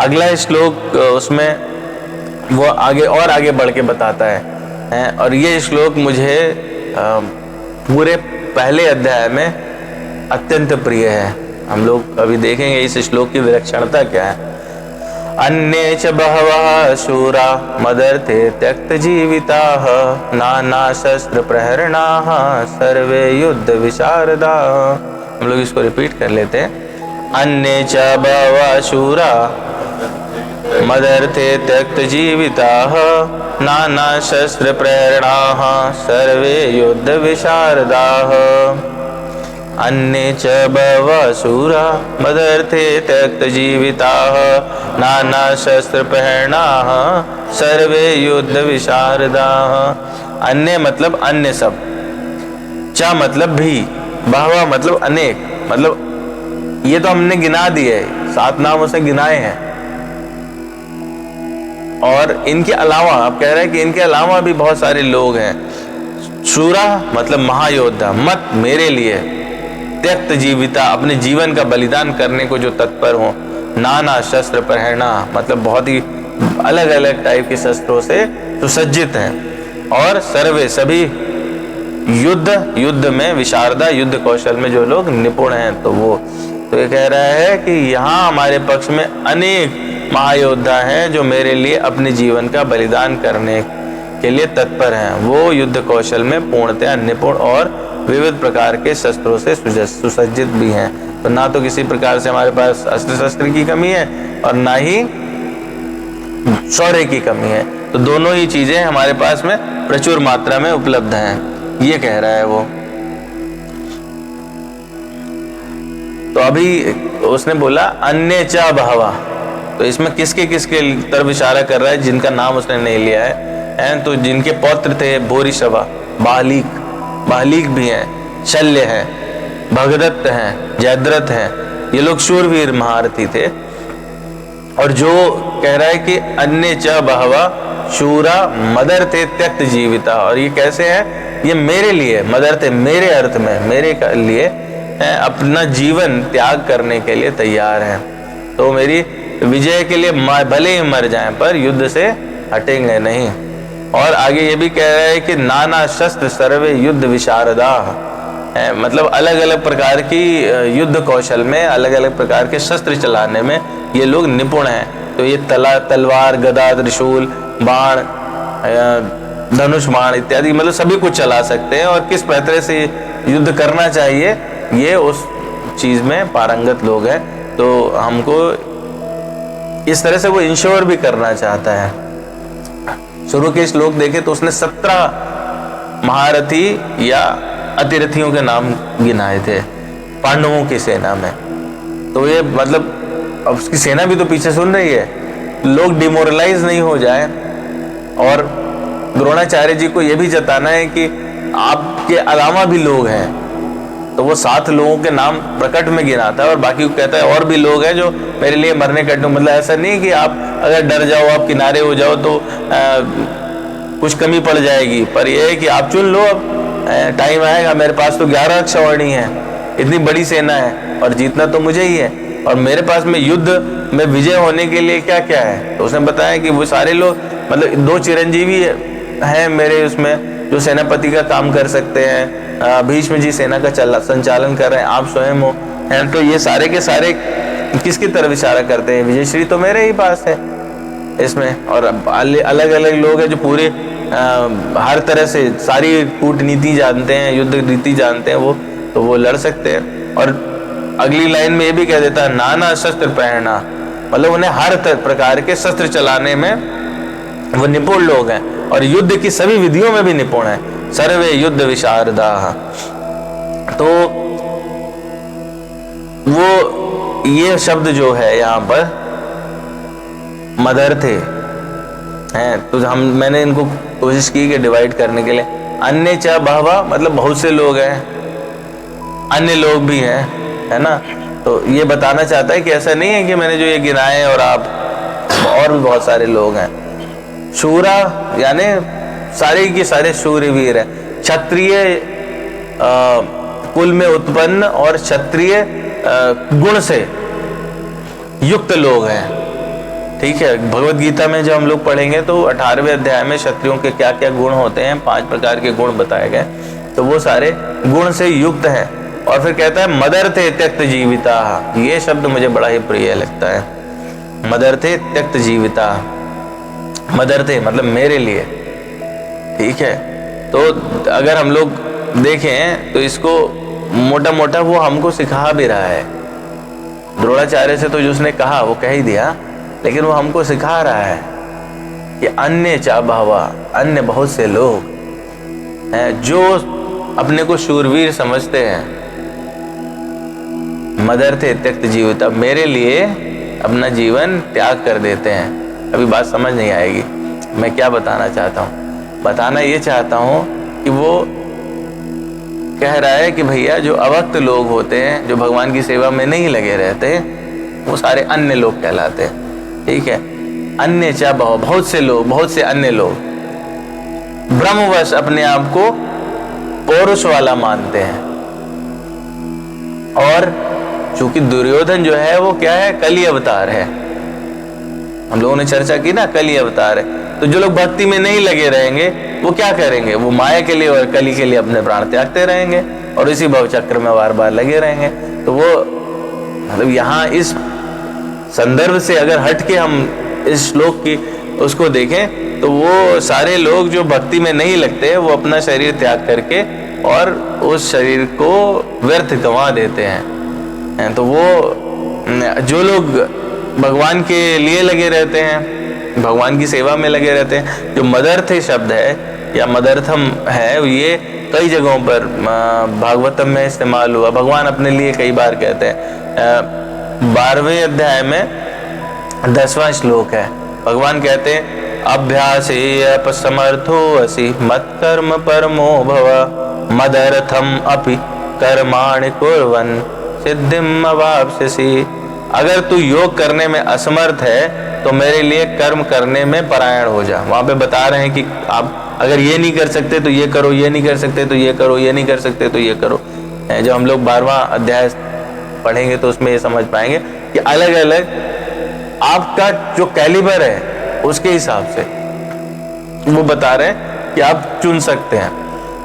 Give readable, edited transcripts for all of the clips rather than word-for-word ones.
अगला श्लोक उसमें वो आगे बढ़ के बताता है। और ये श्लोक मुझे पूरे पहले अध्याय में अत्यंत प्रिय है। हम लोग अभी देखेंगे इस श्लोक की विलक्षणता क्या है। अन्ये च बहवः शूरा मदर्थे त्यक्त जीविताः नाना शस्त्र प्रहरणाः सर्वे युद्ध विशारदाः। हम लोग इसको रिपीट कर लेते हैं। अन्ये च बहवः शूरा मदर्थे त्यक्त जीविताः नाना शस्त्र प्रेरणाः सर्वे युद्ध विशारदाः। अन्ये च बहवः शूरा मदर्थे त्यक्त जीविताः नाना शस्त्र प्रेरणाः सर्वे युद्ध विशारदाः। अन्य मतलब अन्य सब, च मतलब भी, बहवः मतलब अनेक, मतलब ये तो हमने गिना दिए, 7 नाम उसे गिनाए हैं। और इनके अलावा आप कह रहे हैं कि इनके अलावा भी बहुत सारे लोग हैं। शूरा मतलब महायोद्धा, मत मेरे लिए, त्यक्त जीविता अपने जीवन का बलिदान करने को जो तत्पर हो, नाना शस्त्र प्रहरणा मतलब बहुत ही अलग अलग टाइप के शस्त्रों से सुसज्जित हैं। और सर्वे सभी युद्ध में विशारदा, युद्ध कौशल में जो लोग निपुण हैं, तो ये कह रहा है कि यहाँ हमारे पक्ष में अनेक महायोद्धा हैं जो मेरे लिए अपने जीवन का बलिदान करने के लिए तत्पर हैं। वो युद्ध कौशल में पूर्णतया निपुण और विविध प्रकार के शस्त्रों से सुसज्जित भी हैं। तो ना तो किसी प्रकार से हमारे पास अस्त्र शस्त्र की कमी है और ना ही शौर्य की कमी है। तो दोनों ही चीजें हमारे पास में प्रचुर मात्रा में उपलब्ध हैं, ये कह रहा है वो। तो अभी उसने बोला अन्य च बहवा, तो इसमें किसके तरफ इशारा कर रहा है जिनका नाम उसने नहीं लिया है। तो जिनके पौत्र थे भूरिश्रवा, बालीक भी हैं, शल्य हैं, भगदत्त हैं, जयद्रथ हैं, ये लोग शूरवीर महारथी थे। और जो कह रहा है कि अन्य च बहवा शूरा मदर थे त्यक्त जीविता, और ये कैसे है, ये मेरे लिए, मदर थे मेरे अर्थ में, मेरे लिए अपना जीवन त्याग करने के लिए तैयार हैं। तो मेरी विजय के लिए भले ही मर जाएं पर युद्ध से हटेंगे नहीं। और आगे ये भी कह रहा है कि नाना शस्त्र सर्वे युद्ध विशारदा, मतलब अलग अलग प्रकार की युद्ध कौशल में, अलग अलग प्रकार के शस्त्र चलाने में ये लोग निपुण हैं। तो ये तलवार, गदा, त्रिशूल, बाण, धनुष बाण इत्यादि मतलब सभी कुछ चला सकते हैं। और किस तरह से युद्ध करना चाहिए ये उस चीज में पारंगत लोग हैं। तो हमको इस तरह से वो इंश्योर भी करना चाहता है। शुरू के श्लोक देखे तो उसने 17 महारथी या अतिरथियों के नाम गिनाए थे पांडवों की सेना में। तो ये मतलब अब उसकी सेना भी तो पीछे सुन रही है, लोग डिमोरलाइज नहीं हो जाए। और द्रोणाचार्य जी को यह भी जताना है कि आपके अलावा भी लोग हैं। तो वो 7 लोगों के नाम प्रकट में गिनाता है और बाकी को कहता है और भी लोग हैं जो मेरे लिए मरने कटने। मतलब ऐसा नहीं कि आप अगर डर जाओ, आप किनारे हो जाओ तो कुछ कमी पड़ जाएगी, पर यह है कि आप चुन लो, अब टाइम आएगा। मेरे पास तो 11 अक्षौहिणी है, इतनी बड़ी सेना है और जीतना तो मुझे ही है। और मेरे पास में युद्ध में विजय होने के लिए क्या क्या है। तो उसने बताया कि वो सारे लोग, मतलब 2 चिरंजीवी हैं मेरे उसमें जो सेनापति का काम कर सकते हैं। भीष्म जी सेना का संचालन कर रहे हैं, आप स्वयं हो हैं। तो ये सारे के सारे किसकी तरफ इशारा करते हैं, विजयश्री तो मेरे ही पास है इसमें। और अलग अलग लोग हैं जो पूरे हर तरह से सारी कूटनीति जानते हैं, युद्ध नीति जानते हैं, वो लड़ सकते हैं। और अगली लाइन में ये भी कह देता है नाना शस्त्र प्रेरणा, मतलब उन्हें हर प्रकार के शस्त्र चलाने में वो निपुण लोग हैं और युद्ध की सभी विधियों में भी निपुण हैं। सर्वे युद्ध विशारदा, तो वो ये शब्द जो है यहाँ पर मदर थे हैं, तो मैंने इनको कोशिश की कि डिवाइड करने के लिए। अन्य च बहवा मतलब बहुत से लोग हैं, अन्य लोग भी हैं, है ना। तो ये बताना चाहता है कि ऐसा नहीं है कि मैंने जो ये गिनाए और आप, और भी बहुत सारे लोग हैं। शूरा यानी सारे के सारे शूरवीर हैं, क्षत्रिय कुल में उत्पन्न और क्षत्रिय गुण से युक्त लोग हैं। ठीक है, भगवत गीता में जब हम लोग पढ़ेंगे तो 18वें अध्याय में क्षत्रियों के क्या क्या गुण होते हैं, 5 प्रकार के गुण बताए गए, तो वो सारे गुण से युक्त है। और फिर कहता है मदर्थे त्यक्त जीविता, ये शब्द मुझे बड़ा ही प्रिय लगता है, मदर्थे त्यक्त जीविता। मदर्थे मतलब मेरे लिए, ठीक है। तो अगर हम लोग देखें तो इसको मोटा मोटा वो हमको सिखा भी रहा है। द्रोणाचार्य से तो जो उसने कहा वो कह ही दिया, लेकिन वो हमको सिखा रहा है कि अन्य चा बहवा, अन्य बहुत से लोग हैं जो अपने को शूरवीर समझते हैं। मदर्थे त्यक्त जीविता, मेरे लिए अपना जीवन त्याग कर देते हैं। अभी बात समझ नहीं आएगी, मैं क्या बताना चाहता हूँ। बताना ये चाहता हूँ कि वो कह रहा है कि भैया जो अभक्त लोग होते हैं, जो भगवान की सेवा में नहीं लगे रहते, वो सारे अन्य लोग कहलाते हैं, ठीक है। अन्य चा बहु, बहुत से लोग, बहुत से अन्य लोग ब्रह्मवश अपने आप को पौरुष वाला मानते हैं। और चूंकि दुर्योधन जो है वो क्या है, कली अवतार है। हम लोगों ने चर्चा की ना, कली अवतार है। तो जो लोग भक्ति में नहीं लगे रहेंगे वो क्या करेंगे, वो माया के लिए और कली के लिए अपने प्राण त्यागते रहेंगे और इसी भव चक्र में बार बार लगे रहेंगे। तो वो मतलब यहाँ इस संदर्भ से अगर हट के हम इस श्लोक की उसको देखें तो वो सारे लोग जो भक्ति में नहीं लगते वो अपना शरीर त्याग करके और उस शरीर को व्यर्थ गंवा देते हैं। तो वो जो लोग भगवान के लिए लगे रहते हैं, भगवान की सेवा में लगे रहते हैं, जो मदर्थे शब्द है या मदर्थम है, ये कई जगहों पर भागवतम में इस्तेमाल हुआ। भगवान अपने लिए कई बार कहते हैं। 12वें अध्याय में 10वां श्लोक है, भगवान कहते हैं अभ्यासे अपसमर्थो असि मत्कर्म परमो भव मदर्थम अपि कर्माणि कुर्वन् सिद्धिम अवाप्स्यसि। अगर तू योग करने में असमर्थ है तो मेरे लिए कर्म करने में परायण हो जा। वहां पे बता रहे हैं कि आप अगर ये नहीं कर सकते तो ये करो, ये नहीं कर सकते तो ये करो, ये नहीं कर सकते तो ये करो। जब हम लोग 12वां अध्याय पढ़ेंगे तो उसमें ये समझ पाएंगे कि अलग अलग आपका जो कैलिबर है उसके हिसाब से वो बता रहे हैं कि आप चुन सकते हैं।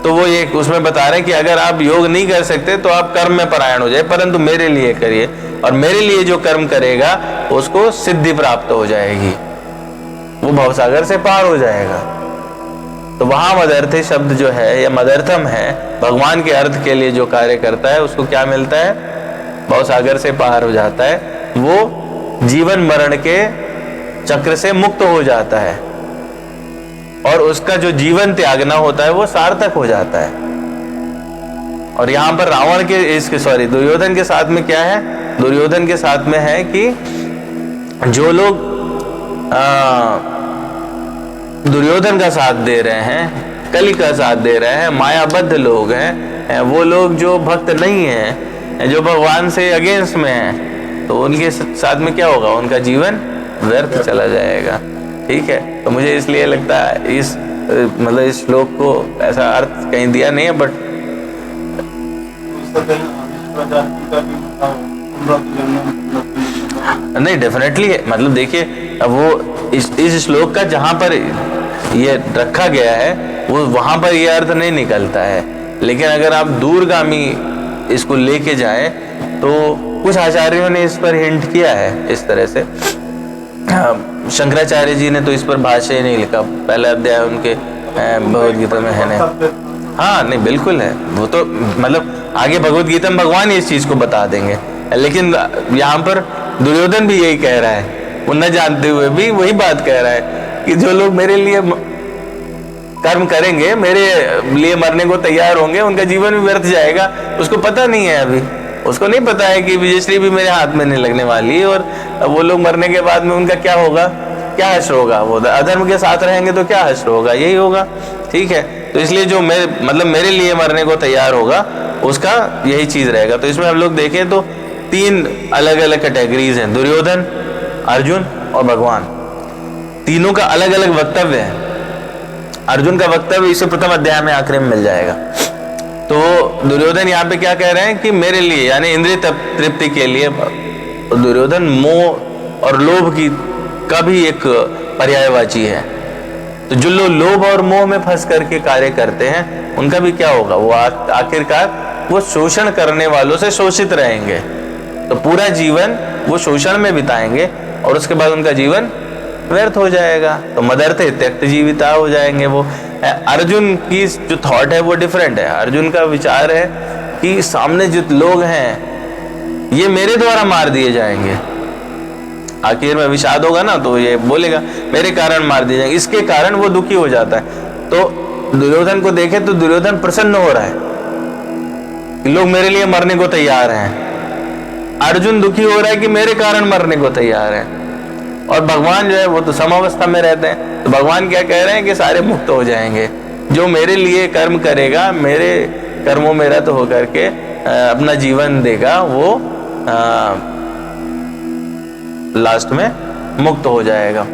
तो वो ये उसमें बता रहे हैं कि अगर आप योग नहीं कर सकते तो आप कर्म में परायण हो जाए, परंतु मेरे लिए करिए, और मेरे लिए जो कर्म करेगा उसको सिद्धि प्राप्त हो जाएगी, वो भवसागर से पार हो जाएगा। तो वहां मदर्थे शब्द जो है या मदर्थम है, भगवान के अर्थ के लिए जो कार्य करता है उसको क्या मिलता है, भवसागर से पार हो जाता है, वो जीवन मरण के चक्र से मुक्त हो जाता है और उसका जो जीवन त्यागना होता है वो सार्थक हो जाता है। और यहाँ पर रावण के इसके दुर्योधन के साथ में क्या है, दुर्योधन के साथ में है कि जो लोग दुर्योधन का साथ दे रहे हैं, कली का साथ दे रहे हैं, मायाबद्ध लोग हैं, वो लोग जो भक्त नहीं हैं, जो भगवान से अगेंस्ट में हैं, तो उनके साथ में क्या होगा, उनका जीवन व्यर्थ चला जाएगा। ठीक है, तो मुझे इसलिए लगता है इस मतलब इस श्लोक को ऐसा अर्थ कहीं दिया नहीं है, बट नहीं डेफिनेटली है। मतलब देखिए वो इस श्लोक का जहां पर ये रखा गया है वो वहां पर ये अर्थ नहीं निकलता है, लेकिन अगर आप दूरगामी इसको लेके जाएं तो कुछ आचार्यों ने इस पर हिंट किया है इस तरह से। शंकराचार्य जी ने तो इस पर भाष्य ही नहीं लिखा, पहला अध्याय उनके भगवद गीता में है नहीं। हाँ नहीं बिल्कुल है, वो तो मतलब आगे भगवद गीता में भगवान इस चीज को बता देंगे, लेकिन यहाँ पर दुर्योधन भी यही कह रहा है, वो न जानते हुए भी वही बात कह रहा है कि जो लोग मेरे लिए कर्म करेंगे, मेरे लिए मरने को तैयार होंगे, उनका जीवन भी व्यर्थ जाएगा। उसको पता नहीं है, अभी उसको नहीं पता है कि विजयश्री भी मेरे हाथ में नहीं लगने वाली, और वो लोग मरने के बाद में उनका क्या होगा, क्या हश्र होगा, वो अधर्म के साथ रहेंगे तो क्या हश्र होगा, यही होगा। ठीक है, तो इसलिए जो मेरे लिए मरने को तैयार होगा उसका यही चीज रहेगा। तो इसमें हम लोग देखें तो 3 अलग अलग कैटेगरीज हैं, दुर्योधन, अर्जुन और भगवान। तीनों का अलग अलग वक्तव्य है। अर्जुन का वक्तव्य इसे प्रथम अध्याय में आखिर में मिल जाएगा। तो दुर्योधन यहाँ पे क्या कह रहे हैं कि मेरे लिए यानी इंद्रिय तृप्ति के लिए, दुर्योधन मोह और लोभ की का भी एक पर्यायवाची है। तो जो लोग लोभ और मोह में फंस करके कार्य करते हैं उनका भी क्या होगा, वो आखिरकार वो शोषण करने वालों से शोषित रहेंगे, तो पूरा जीवन वो शोषण में बिताएंगे और उसके बाद उनका जीवन व्यर्थ हो जाएगा। तो मदर्थे त्यक्त जीविता हो जाएंगे वो। अर्जुन की जो थॉट है वो डिफरेंट है। अर्जुन का विचार है कि सामने जो लोग हैं ये मेरे द्वारा मार दिए जाएंगे। आखिर में विषाद होगा ना तो ये बोलेगा मेरे कारण मार दिए जाएंगे, इसके कारण वो दुखी हो जाता है। तो दुर्योधन को देखे तो दुर्योधन प्रसन्न हो रहा है कि लोग मेरे लिए मरने को तैयार हैं। अर्जुन दुखी हो रहा है कि मेरे कारण मरने को तैयार है। और भगवान जो है वो तो समावस्था में रहते हैं। तो भगवान क्या कह रहे हैं कि सारे मुक्त हो जाएंगे। जो मेरे लिए कर्म करेगा, मेरे कर्मों में रत होकर के अपना जीवन देगा, वो लास्ट में मुक्त हो जाएगा।